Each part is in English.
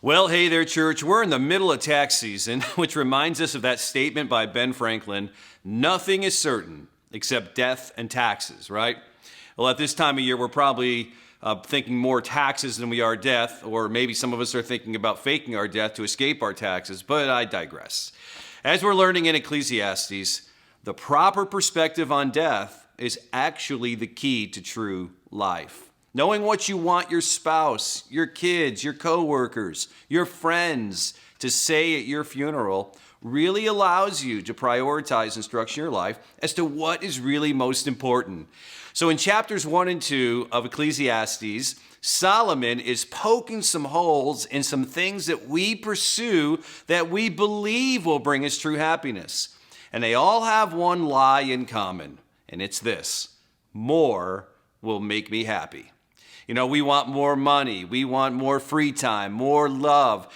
Well, hey there, church. We're in the middle of tax season, which reminds us of that statement by Ben Franklin, nothing is certain except death and taxes, right? Well, at this time of year, we're probably thinking more taxes than we are death, or maybe some of us are thinking about faking our death to escape our taxes, but I digress. As we're learning in Ecclesiastes, the proper perspective on death is actually the key to true life. Knowing what you want your spouse, your kids, your coworkers, your friends to say at your funeral really allows you to prioritize and structure your life as to what is really most important. So in chapters 1 and 2 of Ecclesiastes, Solomon is poking some holes in some things that we pursue that we believe will bring us true happiness. And they all have one lie in common, and it's this: more will make me happy. You know, we want more money, we want more free time, more love.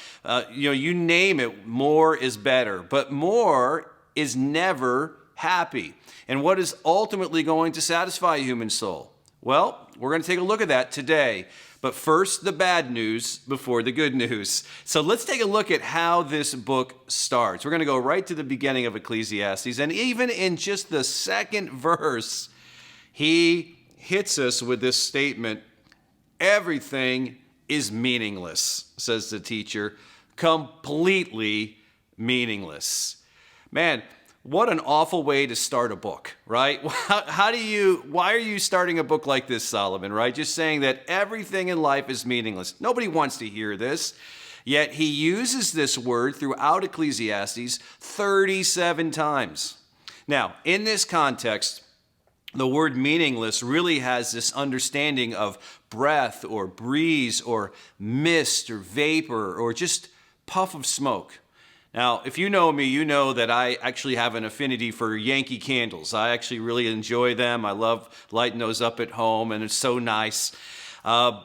You name it, more is better. But more is never happy. And what is ultimately going to satisfy a human soul? Well, we're going to take a look at that today. But first, the bad news before the good news. So let's take a look at how this book starts. We're going to go right to the beginning of Ecclesiastes. And even in just the second verse, he hits us with this statement: everything is meaningless, says the teacher. Completely meaningless. Man, what an awful way to start a book, right? Why are you starting a book like this, Solomon, right? Just saying that everything in life is meaningless. Nobody wants to hear this. Yet he uses this word throughout Ecclesiastes 37 times. Now, in this context, the word meaningless really has this understanding of breath or breeze or mist or vapor or just puff of smoke. Now, if you know me, you know that I actually have an affinity for Yankee candles. I actually really enjoy them. I love lighting those up at home, and it's so nice. But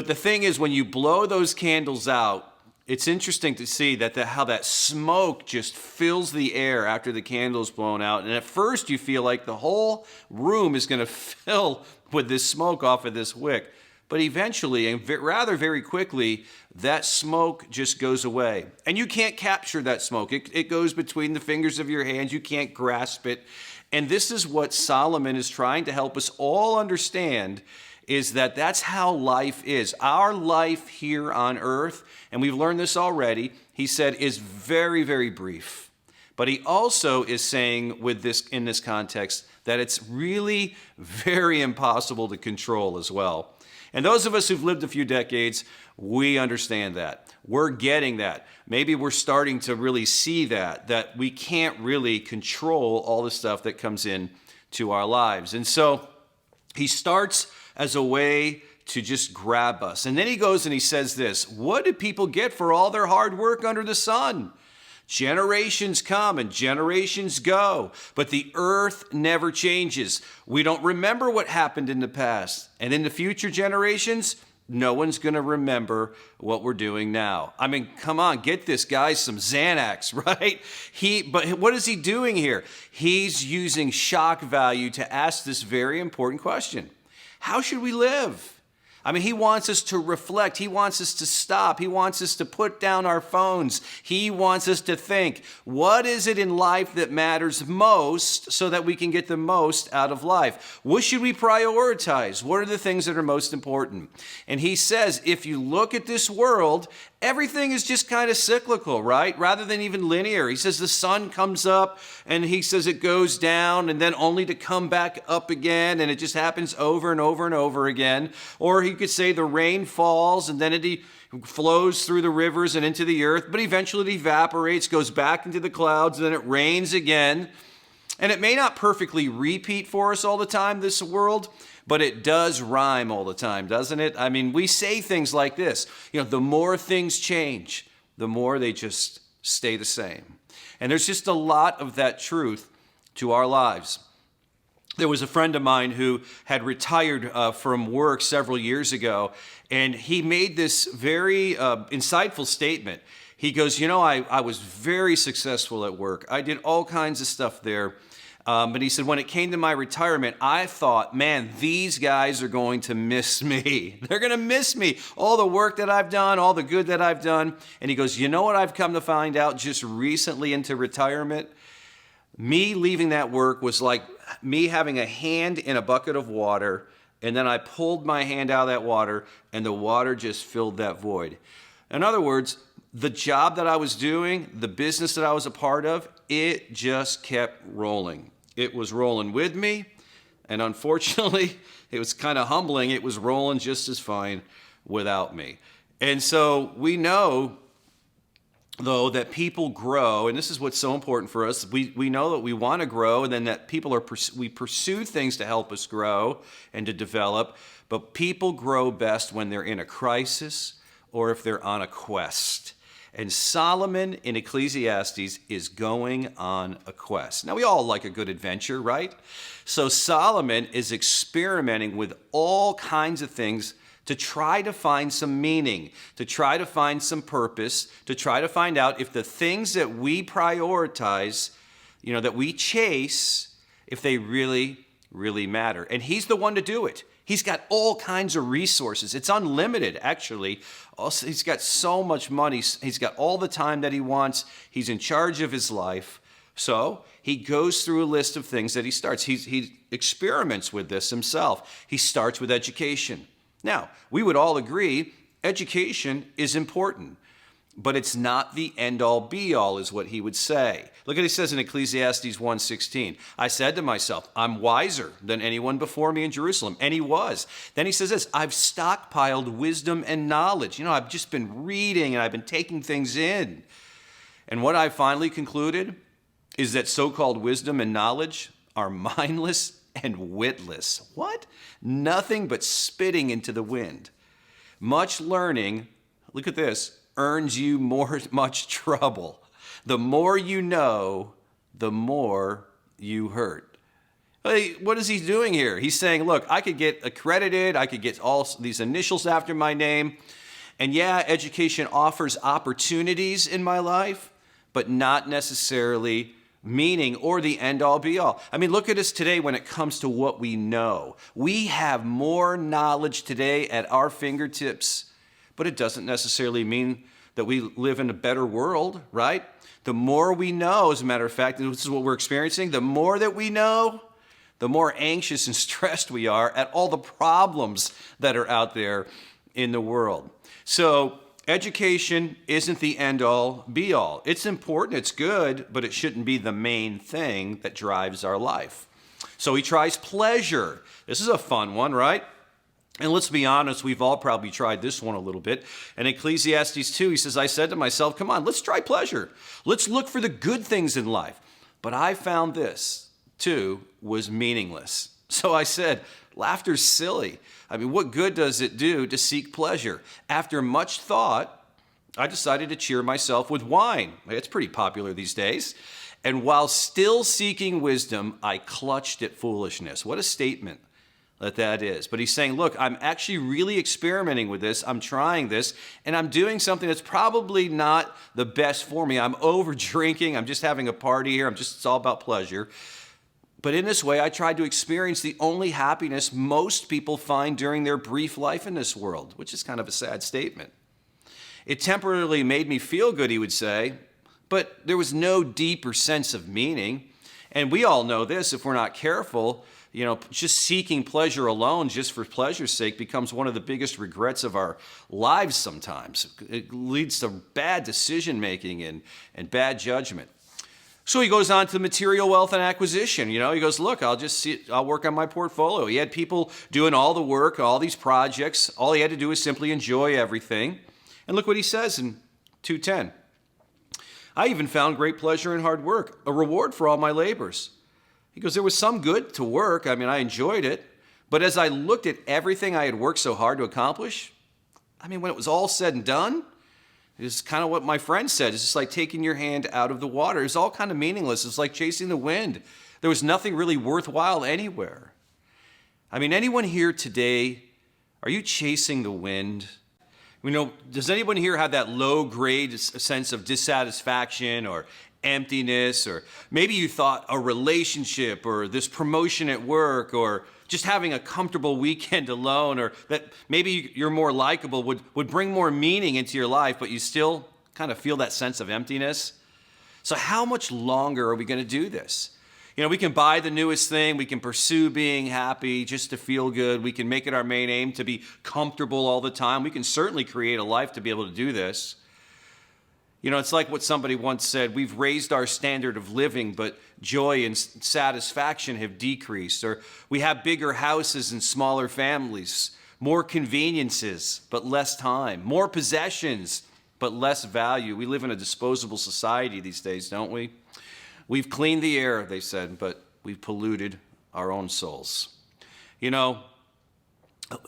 the thing is, when you blow those candles out, it's interesting to see how that smoke just fills the air after the candle's blown out. And at first you feel like the whole room is going to fill with this smoke off of this wick. But eventually, and rather very quickly, that smoke just goes away. And you can't capture that smoke. It goes between the fingers of your hands. You can't grasp it. And this is what Solomon is trying to help us all understand, is that that's how life is. Our life here on earth, and we've learned this already, he said, is very, very brief. But he also is saying in this context that it's really very impossible to control as well. And those of us who've lived a few decades, we understand that. We're getting that. Maybe we're starting to really see that we can't really control all the stuff that comes in to our lives. And so he starts as a way to just grab us. And then he goes and he says this: what do people get for all their hard work under the sun? Generations come and generations go, but the earth never changes. We don't remember what happened in the past. And in the future generations, no one's going to remember what we're doing now. I mean, come on, get this, guys, some Xanax, right? But what is he doing here? He's using shock value to ask this very important question: how should we live? I mean, he wants us to reflect. He wants us to stop. He wants us to put down our phones. He wants us to think, what is it in life that matters most so that we can get the most out of life? What should we prioritize? What are the things that are most important? And he says, if you look at this world, everything is just kind of cyclical, right? Rather than even linear. He says the sun comes up and he says it goes down and then only to come back up again, and it just happens over and over and over again. Or he could say the rain falls and then it flows through the rivers and into the earth, but eventually it evaporates, goes back into the clouds, and then it rains again. And it may not perfectly repeat for us all the time, this world, but it does rhyme all the time, doesn't it? I mean, we say things like this: the more things change, the more they just stay the same. And there's just a lot of that truth to our lives. There was a friend of mine who had retired from work several years ago, and he made this very insightful statement. He goes, I was very successful at work. I did all kinds of stuff there. But he said, when it came to my retirement, I thought, man, these guys are going to miss me. They're going to miss me. All the work that I've done, all the good that I've done. And he goes, you know what I've come to find out just recently into retirement? Me leaving that work was like me having a hand in a bucket of water, and then I pulled my hand out of that water, and the water just filled that void. In other words, the job that I was doing, the business that I was a part of, it just kept rolling. It was rolling with me, and unfortunately, it was kind of humbling. It was rolling just as fine without me. And so we know, though, that people grow, and this is what's so important for us. We know that we want to grow, and then that we pursue things to help us grow and to develop, but people grow best when they're in a crisis or if they're on a quest. And Solomon in Ecclesiastes is going on a quest. Now, we all like a good adventure, right? So Solomon is experimenting with all kinds of things to try to find some meaning, to try to find some purpose, to try to find out if the things that we prioritize, that we chase, if they really, really matter. And he's the one to do it. He's got all kinds of resources. It's unlimited, actually. Also, he's got so much money. He's got all the time that he wants. He's in charge of his life. So he goes through a list of things that he starts. He experiments with this himself. He starts with education. Now, we would all agree education is important, but it's not the end-all, be-all, is what he would say. Look at what he says in Ecclesiastes 1:16. I said to myself, I'm wiser than anyone before me in Jerusalem. And he was. Then he says this, I've stockpiled wisdom and knowledge. I've just been reading and I've been taking things in. And what I finally concluded is that so-called wisdom and knowledge are mindless and witless. What? Nothing but spitting into the wind. Much learning, look at this, earns you much trouble. The more you know, the more you hurt. Hey, what is he doing here? He's saying, look, I could get accredited, I could get all these initials after my name, and yeah, education offers opportunities in my life, but not necessarily meaning or the end-all, be-all. I mean, look at us today when it comes to what we know. We have more knowledge today at our fingertips, but it doesn't necessarily mean that we live in a better world, right? The more we know, as a matter of fact, and this is what we're experiencing, the more that we know, the more anxious and stressed we are at all the problems that are out there in the world. So education isn't the end-all, be-all. It's important, it's good, but it shouldn't be the main thing that drives our life. So he tries pleasure. This is a fun one, right? And let's be honest, we've all probably tried this one a little bit. In Ecclesiastes 2, he says, I said to myself, come on, let's try pleasure. Let's look for the good things in life. But I found this, too, was meaningless. So I said, laughter's silly. I mean, what good does it do to seek pleasure? After much thought, I decided to cheer myself with wine. It's pretty popular these days. And while still seeking wisdom, I clutched at foolishness. What a statement that is. But he's saying, look, I'm actually really experimenting with this. I'm trying this, and I'm doing something that's probably not the best for me. I'm over drinking. I'm just having a party here. It's all about pleasure. But in this way, I tried to experience the only happiness most people find during their brief life in this world, which is kind of a sad statement. It temporarily made me feel good, he would say, but there was no deeper sense of meaning. And we all know this if we're not careful. Just seeking pleasure alone, just for pleasure's sake, becomes one of the biggest regrets of our lives sometimes. It leads to bad decision-making and bad judgment. So he goes on to material wealth and acquisition. He goes, look, I'll work on my portfolio. He had people doing all the work, all these projects. All he had to do was simply enjoy everything. And look what he says in 2:10. I even found great pleasure in hard work, a reward for all my labors. He goes, there was some good to work. I mean, I enjoyed it. But as I looked at everything I had worked so hard to accomplish, when it was all said and done, it was kind of what my friend said. It's just like taking your hand out of the water. It's all kind of meaningless. It's like chasing the wind. There was nothing really worthwhile anywhere. Anyone here today, are you chasing the wind? Does anyone here have that low grade sense of dissatisfaction or emptiness, or maybe you thought a relationship or this promotion at work or just having a comfortable weekend alone, or that maybe you're more likable would bring more meaning into your life, but you still kind of feel that sense of emptiness? So how much longer are we going to do this? We can buy the newest thing. We can pursue being happy just to feel good. We can make it our main aim to be comfortable all the time. We can certainly create a life to be able to do this. It's like what somebody once said: we've raised our standard of living, but joy and satisfaction have decreased. Or we have bigger houses and smaller families, more conveniences, but less time, more possessions, but less value. We live in a disposable society these days, don't we? We've cleaned the air, they said, but we've polluted our own souls.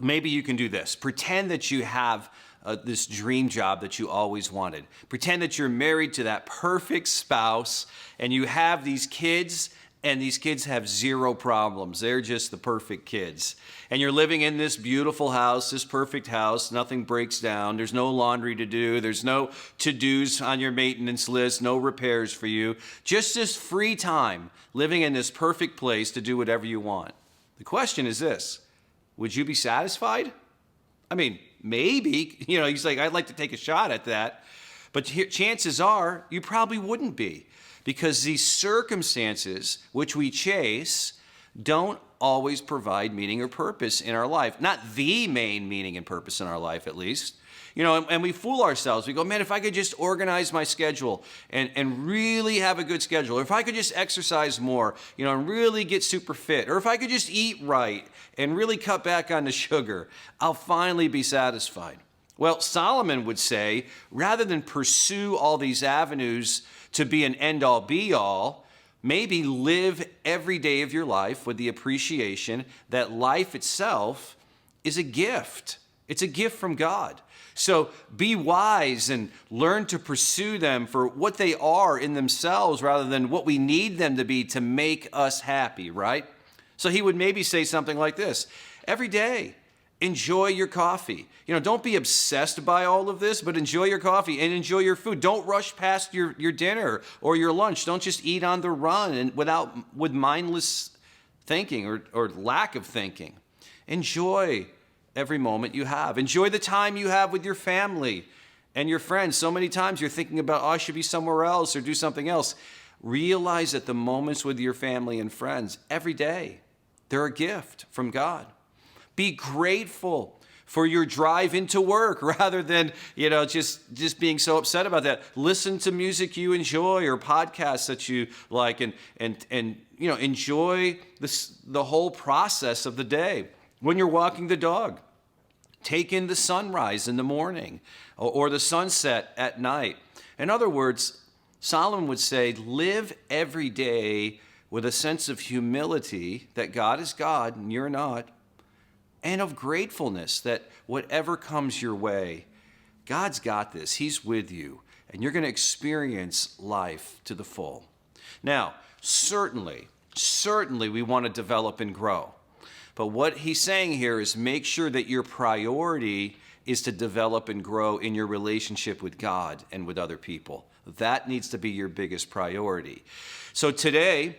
Maybe you can do this. Pretend that you have this dream job that you always wanted. Pretend that you're married to that perfect spouse and you have these kids, and these kids have zero problems. They're just the perfect kids. And you're living in this beautiful house, this perfect house. Nothing breaks down. There's no laundry to do. There's no to-dos on your maintenance list, no repairs for you. Just this free time living in this perfect place to do whatever you want. The question is this: would you be satisfied? Maybe. He's like, I'd like to take a shot at that. But chances are you probably wouldn't be, because these circumstances which we chase don't always provide meaning or purpose in our life. Not the main meaning and purpose in our life, at least. And we fool ourselves. We go, man, if I could just organize my schedule and really have a good schedule, or if I could just exercise more, and really get super fit, or if I could just eat right and really cut back on the sugar, I'll finally be satisfied. Well, Solomon would say, rather than pursue all these avenues to be an end-all, be-all, maybe live every day of your life with the appreciation that life itself is a gift. It's a gift from God. So be wise and learn to pursue them for what they are in themselves rather than what we need them to be to make us happy, right? So he would maybe say something like this: every day, enjoy your coffee. Don't be obsessed by all of this, but enjoy your coffee and enjoy your food. Don't rush past your dinner or your lunch. Don't just eat on the run and with mindless thinking or lack of thinking. Enjoy every moment you have. Enjoy the time you have with your family and your friends. So many times you're thinking about, I should be somewhere else or do something else. Realize that the moments with your family and friends every day, they're a gift from God. Be grateful for your drive into work rather than, just being so upset about that. Listen to music you enjoy or podcasts that you like and enjoy the whole process of the day. When you're walking the dog, take in the sunrise in the morning or the sunset at night. In other words, Solomon would say, live every day with a sense of humility that God is God and you're not, and of gratefulness that whatever comes your way, God's got this. He's with you, and you're going to experience life to the full. Now, certainly we want to develop and grow. But what he's saying here is make sure that your priority is to develop and grow in your relationship with God and with other people. That needs to be your biggest priority. So today,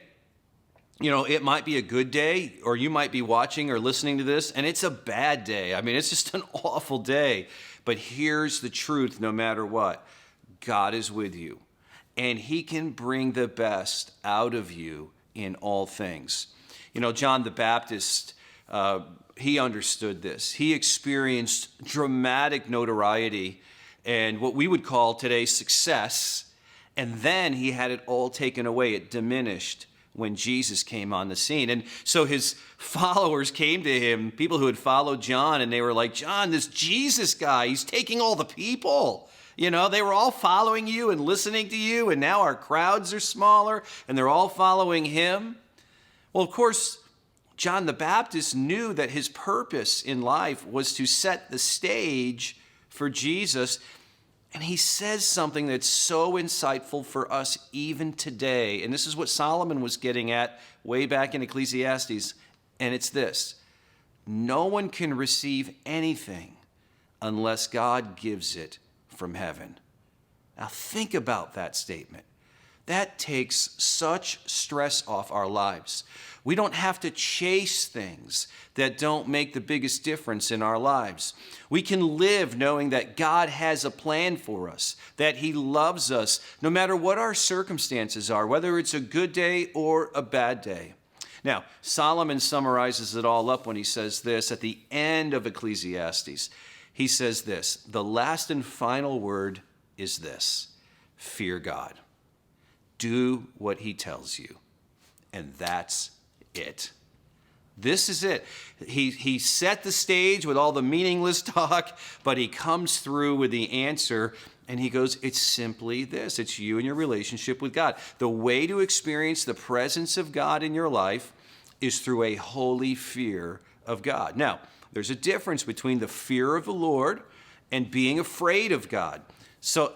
it might be a good day, or you might be watching or listening to this, and it's a bad day. It's just an awful day. But here's the truth: no matter what, God is with you, and he can bring the best out of you in all things. John the Baptist, he understood this. He experienced dramatic notoriety and what we would call today success, and then he had it all taken away. It diminished when Jesus came on the scene. And so his followers came to him, people who had followed John, and they were like, John, this Jesus guy, he's taking all the people. They were all following you and listening to you, and now our crowds are smaller, and they're all following him. Well, of course, John the Baptist knew that his purpose in life was to set the stage for Jesus. And he says something that's so insightful for us even today. And this is what Solomon was getting at way back in Ecclesiastes. And it's this: no one can receive anything unless God gives it from heaven. Now think about that statement. That takes such stress off our lives. We don't have to chase things that don't make the biggest difference in our lives. We can live knowing that God has a plan for us, that he loves us, no matter what our circumstances are, whether it's a good day or a bad day. Now, Solomon summarizes it all up when he says this at the end of Ecclesiastes. He says this, the last and final word is this, fear God. Do what he tells you. And that's it. This is it. He set the stage with all the meaningless talk, but he comes through with the answer, and he goes, it's simply this. It's you and your relationship with God. The way to experience the presence of God in your life is through a holy fear of God. Now, there's a difference between the fear of the Lord and being afraid of God. So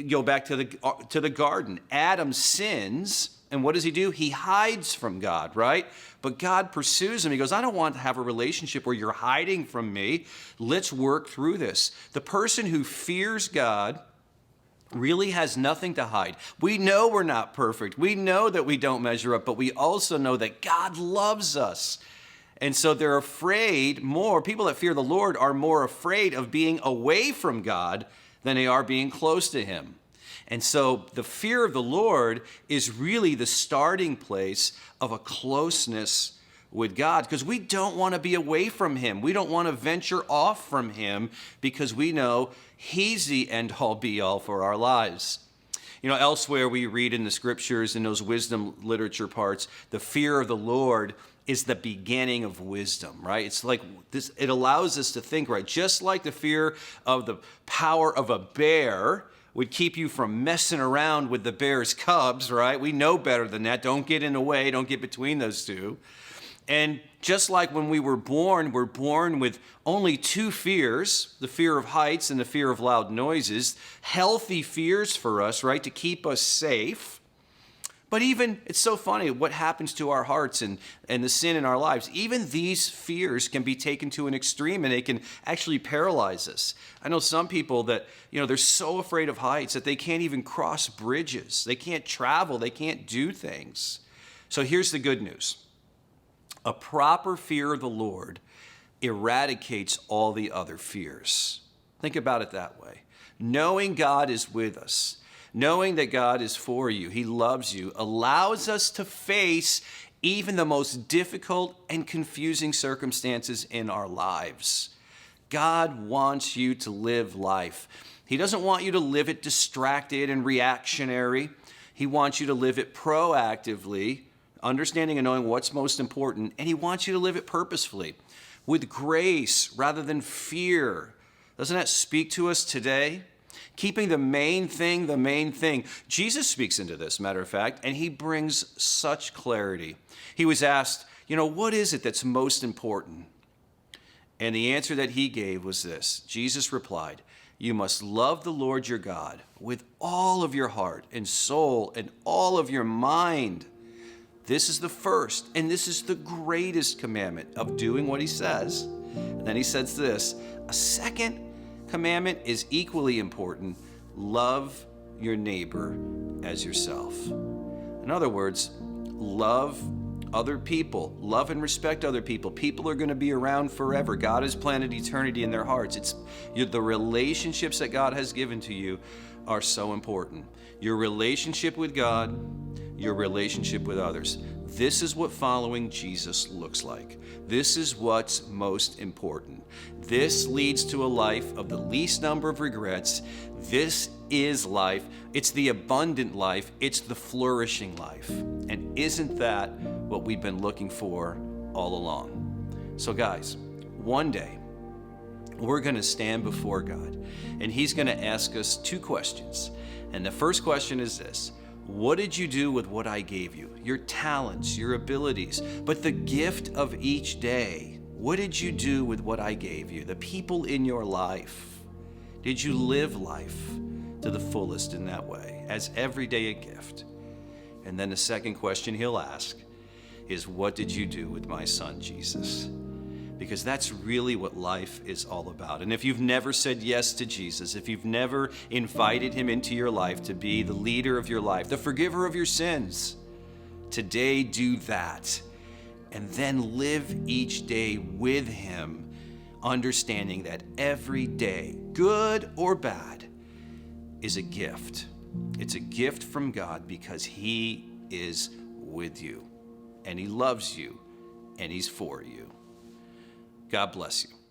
go back to the garden. Adam sins, and what does he do? He hides from God, right? But God pursues him. He goes, I don't want to have a relationship where you're hiding from me. Let's work through this. The person who fears God really has nothing to hide. We know we're not perfect. We know that we don't measure up, but we also know that God loves us. And so they're afraid more. People that fear the Lord are more afraid of being away from God than they are being close to him. And so the fear of the Lord is really the starting place of a closeness with God, because we don't want to be away from him. We don't want to venture off from him because we know he's the end all be all for our lives. You know, elsewhere we read in the scriptures, in those wisdom literature parts, the fear of the Lord is the beginning of wisdom, right? It's like this, it allows us to think, right? Just like the fear of the power of a bear would keep you from messing around with the bear's cubs, right? We know better than that. Don't get in the way. Don't get between those two. And just like when we're born with only two fears, the fear of heights and the fear of loud noises, healthy fears for us, right, to keep us safe. But even, it's so funny what happens to our hearts and the sin in our lives. Even these fears can be taken to an extreme, and they can actually paralyze us. I know some people that, they're so afraid of heights that they can't even cross bridges. They can't travel. They can't do things. So here's the good news. A proper fear of the Lord eradicates all the other fears. Think about it that way. Knowing God is with us, knowing that God is for you, he loves you, allows us to face even the most difficult and confusing circumstances in our lives. God wants you to live life. He doesn't want you to live it distracted and reactionary. He wants you to live it proactively, understanding and knowing what's most important, and he wants you to live it purposefully, with grace rather than fear. Doesn't that speak to us today? Keeping the main thing the main thing. Jesus speaks into this, matter of fact, and he brings such clarity. He was asked, what is it that's most important? And the answer that he gave was this. Jesus replied, you must love the Lord your God with all of your heart and soul and all of your mind. This is the first, and this is the greatest commandment of doing what he says. And then he says this, a second commandment is equally important. Love your neighbor as yourself. In other words, love other people. Love and respect other people. People are going to be around forever. God has planted eternity in their hearts. It's the relationships that God has given to you are so important. Your relationship with God, your relationship with others. This is what following Jesus looks like. This is what's most important. This leads to a life of the least number of regrets. This is life. It's the abundant life. It's the flourishing life. And isn't that what we've been looking for all along? So guys, one day we're going to stand before God, and he's going to ask us two questions. And the first question is this. What did you do with what I gave you? Your talents, your abilities, but the gift of each day. What did you do with what I gave you? The people in your life. Did you live life to the fullest in that way, as every day a gift? And then the second question he'll ask is, what did you do with my son, Jesus? because that's really what life is all about. And if you've never said yes to Jesus, if you've never invited him into your life to be the leader of your life, the forgiver of your sins, today do that. And then live each day with him, understanding that every day, good or bad, is a gift. It's a gift from God because he is with you, and he loves you, and he's for you. God bless you.